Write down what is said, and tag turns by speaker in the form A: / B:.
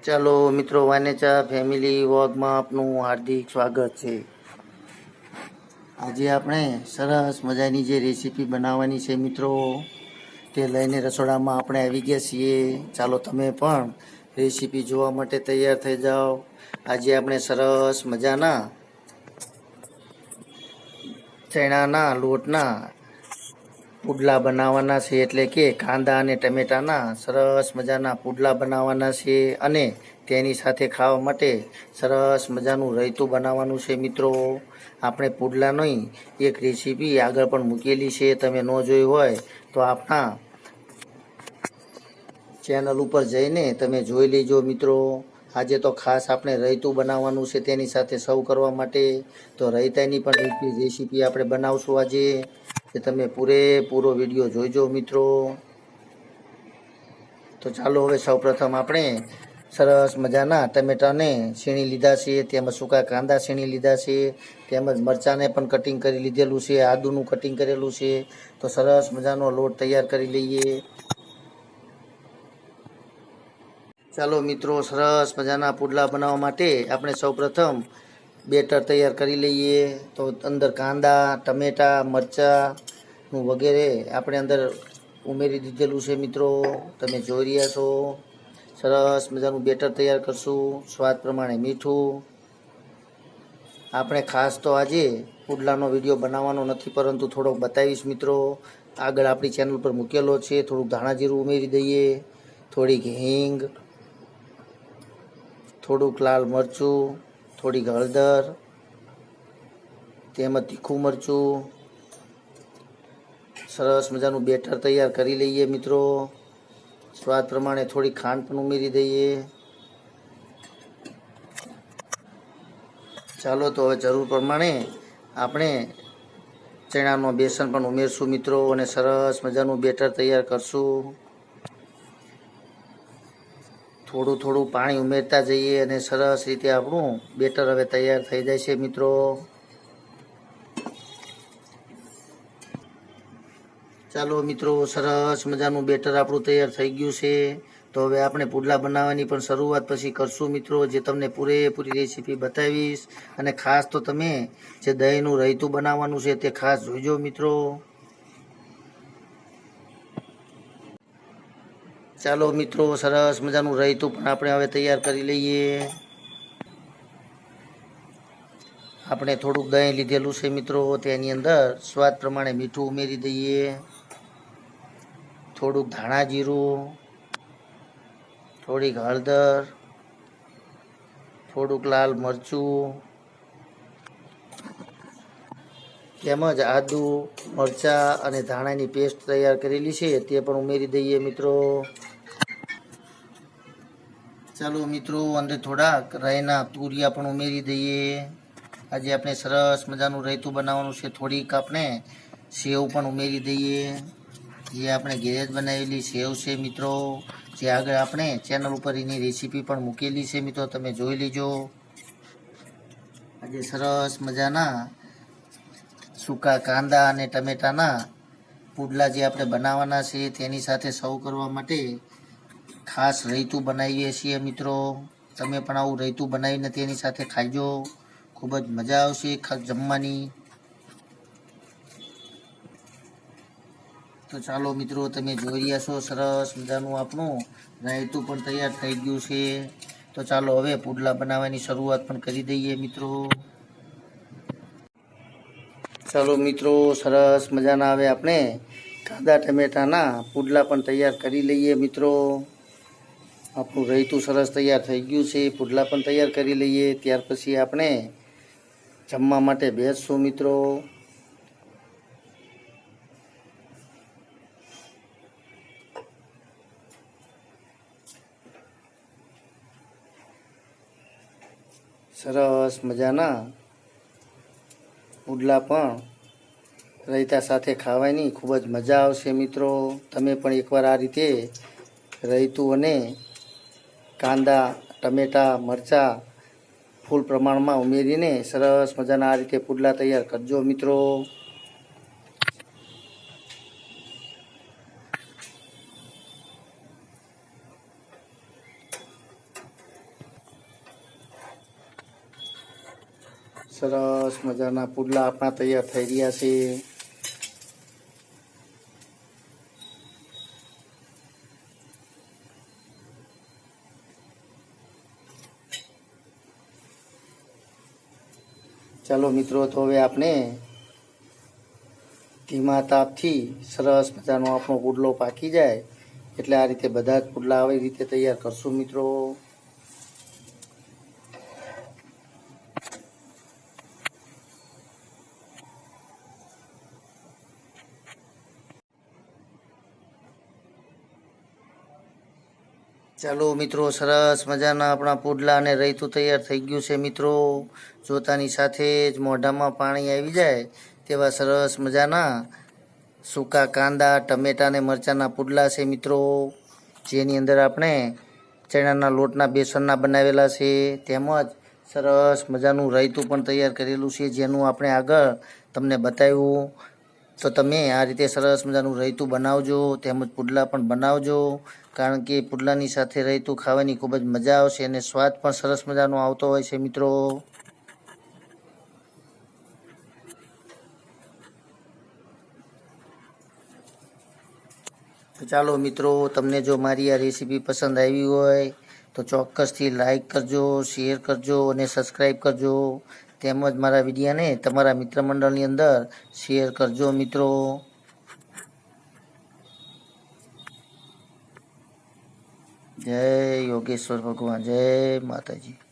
A: ચાલો મિત્રો, વાનેચા ફેમિલી વ્લોગમાં આપનું હાર્દિક સ્વાગત છે। આજે આપણે સરસ મજાની જે રેસીપી બનાવવાની છે મિત્રો, તે લઈને રસોડામાં આપણે આવી ગયા છીએ। ચાલો તમે પણ રેસીપી જોવા માટે તૈયાર થઈ જાઓ। આજે આપણે સરસ મજાના ચણાના લોટના પુડલા બનાવવાના છે, એટલે કે કાંદા અને ટમેટાના સરસ મજાના પુડલા બનાવવાના છે અને તેની સાથે ખાવા માટે સરસ મજાનું રાયતું બનાવવાનું છે મિત્રો। આપણે પુડલાની એક રેસીપી આગળ પણ મૂકેલી છે, તમે ન જોઈ હોય તો આપણા ચેનલ ઉપર જઈને તમે જોઈ લેજો મિત્રો। આજે તો ખાસ આપણે રાયતું બનાવવાનું છે, તેની સાથે સર્વ કરવા માટે તો રાયતાની પણ રેસીપી આપણે બનાવશું આજે, કે તમે પૂરેપૂરો વિડીયો જોઈજો મિત્રો। તો ચાલો હવે સૌપ્રથમ આપણે સરસ મજાના ટમેટાને છીણી લીધા છે, તેમજ સૂકા કાંદા છીણી લીધા છે, તેમજ મરચાંને પણ કટિંગ કરી લીધેલું છે, આદુનું કટિંગ કરેલું છે। તો સરસ મજાનો લોટ તૈયાર કરી લઈએ। ચાલો મિત્રો, સરસ મજાના પુડલા બનાવવા માટે આપણે સૌપ્રથમ બેટર તૈયાર કરી લઈએ। તો અંદર કાંદા, ટમેટા, મરચાંનું વગેરે આપણે અંદર ઉમેરી દીધેલું છે મિત્રો, તમે જોઈ રહ્યા છો। સરસ મજાનું બેટર તૈયાર કરશું, સ્વાદ પ્રમાણે મીઠું। આપણે ખાસ તો આજે પુડલાનો વિડીયો બનાવવાનો નથી, પરંતુ થોડોક બતાવીશ મિત્રો, આગળ આપણી ચેનલ પર મૂકેલો છે। થોડુંક ધાણા જીરું ઉમેરી દઈએ, થોડીક હિંગ, થોડુંક લાલ મરચું, થોડીક હળદર, તેમજ તીખું મરચું। સરસ મજાનું બેટર તૈયાર કરી લઈએ મિત્રો, સ્વાદ પ્રમાણે થોડી ખાંડ પણ ઉમેરી દઈએ। ચાલો તો હવે જરૂર પ્રમાણે આપણે ચણાનો બેસન પણ ઉમેરશું મિત્રો, અને સરસ મજાનું બેટર તૈયાર કરશું। થોડું થોડું પાણી ઉમેરતા જઈએ અને સરસ રીતે આપણું બેટર હવે તૈયાર થઈ જાય છે મિત્રો। ચાલો મિત્રો, સરસ મજાનું બેટર આપણું તૈયાર થઈ ગયું છે। તો હવે આપણે પુડલા બનાવવાની પણ શરૂઆત પછી કરશું મિત્રો, જે તમને પૂરેપૂરી રેસીપી બતાવીશ। અને ખાસ તો તમે જે દહીંનું રાયતું બનાવવાનું છે તે ખાસ જોઈજો મિત્રો। ચાલો મિત્રો, સરસ મજાનું રાયતું પણ આપણે હવે તૈયાર કરી લઈએ। આપણે થોડુંક દહીં લીધેલું છે મિત્રો, તેની અંદર સ્વાદ પ્રમાણે મીઠું ઉમેરી દઈએ, થોડુંક ધાણા જીરું, થોડીક હળદર, થોડુંક લાલ મરચું, તેમજ આદુ, મરચાં અને ધાણાની પેસ્ટ તૈયાર કરેલી છે તે પણ ઉમેરી દઈએ મિત્રો। ચાલો મિત્રો, અંદર થોડાક રાઈના તુરિયા પણ ઉમેરી દઈએ। આજે આપણે સરસ મજાનું રાયતું બનાવવાનું છે। થોડીક આપણે સેવ પણ ઉમેરી દઈએ, જે આપણે ઘેર જ બનાવેલી સેવ છે મિત્રો, જે આગળ આપણે ચેનલ ઉપર એની રેસીપી પણ મૂકેલી છે મિત્રો, તમે જોઈ લેજો। આજે સરસ મજાના સૂકા કાંદા અને ટમેટાના પુડલા જે આપણે બનાવવાના છે, તેની સાથે સર્વ કરવા માટે ખાસ રાયતું બનાવીએ છીએ મિત્રો। તમે પણ આવું રાયતું બનાવીને તેની સાથે ખાઈજો, ખૂબ જ મજા આવશે જમવાની। તો ચાલો મિત્રો, તમે જોઈ રહ્યા છો સરસ મજાનું આપણું રાયતું પણ તૈયાર થઈ ગયું છે। તો ચાલો હવે પુડલા બનાવવાની શરૂઆત પણ કરી દઈએ મિત્રો। ચાલો મિત્રો, સરસ મજાના હવે આપણે કાંદા ટમેટાના પુડલા પણ તૈયાર કરી લઈએ મિત્રો। આપણું રાયતું સરસ તૈયાર થઈ ગયું છે, પુડલા પણ તૈયાર કરી લઈએ, ત્યાર પછી આપણે જમવા માટે બેસશું મિત્રો। સરસ મજાના પુડલા પણ રાયતા સાથે ખાવાની ખૂબ જ મજા આવશે મિત્રો। તમે પણ એકવાર આ રીતે રાયતું અને કાંદા, ટમેટા, મરચાં ફૂલ પ્રમાણમાં ઉમેરીને સરસ મજાના આ રીતે પુડલા તૈયાર કરજો મિત્રો। સરસ મજાના પુડલા આપણા તૈયાર થઈ રહ્યા છે. ચાલો મિત્રો, તો હવે આપણે ધીમા તાપથી સરસ મજાનો આપણો પુડલો પાકી જાય એટલે આ રીતે બધા જ પુડલા આવી રીતે તૈયાર કરશું મિત્રો. ચાલો મિત્રો, સરસ મજાના આપણા પુડલા અને રૈતું તૈયાર થઈ ગયું છે મિત્રો. જોતાની સાથે જ મોઢામાં પાણી આવી જાય તેવા સરસ મજાના સૂકા કાંદા, ટમેટા અને મરચાંના પુડલા છે મિત્રો. જેની અંદર આપણે ચણાના લોટના બેસનના બનાવેલા છે. તેમજ સરસ મજાનું રાયતું પણ તૈયાર કરેલું છે, જેનું આપણે આગળ તમને બતાવ્યું. તો તમે આ રીતે સરસ મજાનું રાયતું બનાવજો, તેમજ પુડલા પણ બનાવજો. કારણ કે પુડલાની સાથે રાયતું ખાવાની ખૂબ જ મજા આવશે અને સ્વાદ પણ સરસ મજાનો આવતો હોય છે મિત્રો. તો ચાલો મિત્રો, તમને જો મારી આ રેસીપી પસંદ આવી હોય તો ચોક્કસથી લાઈક કરજો, શેર કરજો અને સબસ્ક્રાઈબ કરજો. તેમજ મારા વિડીયોને તમારા મિત્ર મંડળની અંદર શેર કરજો મિત્રો. જય યોગેશ્વર ભગવાન, જય માતાજી.